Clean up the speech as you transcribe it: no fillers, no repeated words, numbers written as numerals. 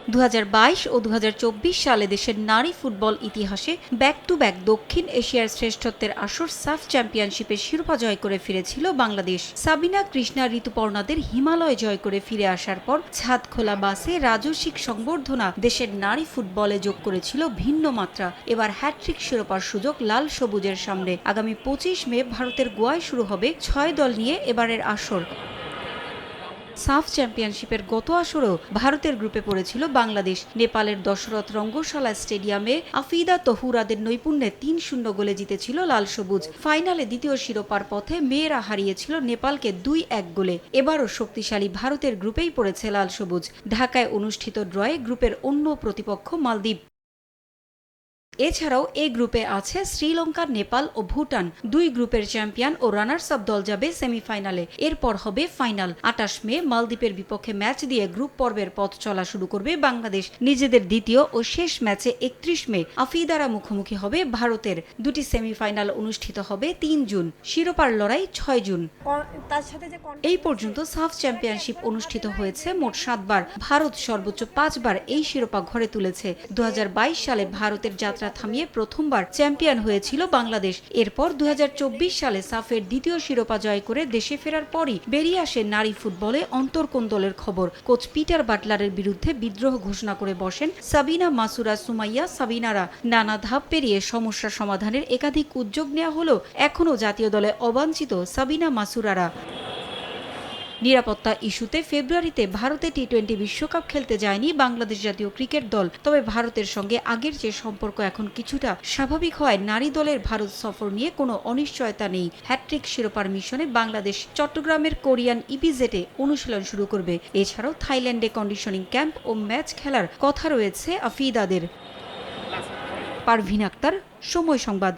2022 ও 2024 সালে দেশের নারী ফুটবল ইতিহাসে ব্যাক টু ব্যাক দক্ষিণ এশিয়ার শ্রেষ্ঠত্বের আসর সাফ চ্যাম্পিয়নশিপের শিরোপা জয় করে ফিরেছিল বাংলাদেশ। সাবিনা কৃষ্ণা ঋতুপর্ণাদের হিমালয় জয় করে ফিরে আসার পর ছাদখোলা বাসে রাজস্বিক সংবর্ধনা দেশের নারী ফুটবলে যোগ করেছিল ভিন্ন মাত্রা। এবার হ্যাট্রিক শিরোপার সুযোগ লাল সবুজের সামনে। আগামী 25 মে ভারতের গোয়ায় শুরু হবে 6 দল নিয়ে এবারের আসর। সাফ চ্যাম্পিয়নশিপের গত আসরেও ভারতের গ্রুপে পড়েছিল বাংলাদেশ। নেপালের দশরথ রঙ্গশালা স্টেডিয়ামে আফিদা তহুরাদের নৈপুণ্যে ৩-০ গোলে জিতেছিল লাল সবুজ। ফাইনালে দ্বিতীয় শিরোপার পথে মেয়েরা হারিয়েছিল নেপালকে 2-1 গোলে। এবারও শক্তিশালী ভারতের গ্রুপেই পড়েছে লাল সবুজ। ঢাকায় অনুষ্ঠিত ড্রয়ে গ্রুপের অন্য প্রতিপক্ষ মালদ্বীপ। এছাড়াও এই গ্রুপে আছে শ্রীলঙ্কা, নেপাল ও ভুটান। দুই গ্রুপের চ্যাম্পিয়ন ও রানার্স আপ দল যাবে সেমিফাইনালে। এরপর হবে ফাইনাল। 28 মে মালদ্বীপের বিপক্ষে ম্যাচ দিয়ে গ্রুপ পর্বের পথ চলা শুরু করবে বাংলাদেশ। নিজেদের দ্বিতীয় ও শেষ ম্যাচে 31 মে আফিদারা মুখোমুখি হবে ভারতের। দুটি সেমিফাইনাল অনুষ্ঠিত হবে 3 জুন। শিরোপার লড়াই 6 জুন। এই পর্যন্ত সাফ চ্যাম্পিয়নশিপ অনুষ্ঠিত হয়েছে মোট 7 বার। ভারত সর্বোচ্চ 5 বার এই শিরোপা ঘরে তুলেছে। 2022 সালে ভারতের যাত্রা থামিয়ে প্রথমবার চ্যাম্পিয়ন হয়েছিল বাংলাদেশ। এরপর 2024 সালে সাফের দ্বিতীয় শিরোপা জয় করে দেশে ফেরার পরই বেরিয়ে আসে নারী ফুটবলে অন্তর্কোন্দলের খবর। কোচ পিটার বাটলারের বিরুদ্ধে বিদ্রোহ ঘোষণা করে বসেন সাবিনা মাসুরা, সুমাইয়া সাবিনারা। নানা ধাপ পেরিয়ে সমস্যা সমাধানের একাধিক উদ্যোগ নেওয়া হলেও এখনও জাতীয় দলে অবাঞ্ছিত সাবিনা মাসুরারা। নিরাপত্তা ইস্যুতে ফেব্রুয়ারিতে ভারতে টি-20 বিশ্বকাপ খেলতে যায়নি বাংলাদেশ জাতীয় ক্রিকেট দল। তবে ভারতের সঙ্গে আগের যে সম্পর্ক এখন কিছুটা স্বাভাবিক হয় নারী দলের ভারত সফর নিয়ে কোনো অনিশ্চয়তা নেই। হ্যাট্রিক শিরোপার মিশনে বাংলাদেশ চট্টগ্রামের কোরিয়ান ইপিজেটে অনুশীলন শুরু করবে। এছাড়াও থাইল্যান্ডে কন্ডিশনিং ক্যাম্প ও ম্যাচ খেলার কথা রয়েছে আফিদাদের। পারভিন আক্তার, সময় সংবাদ।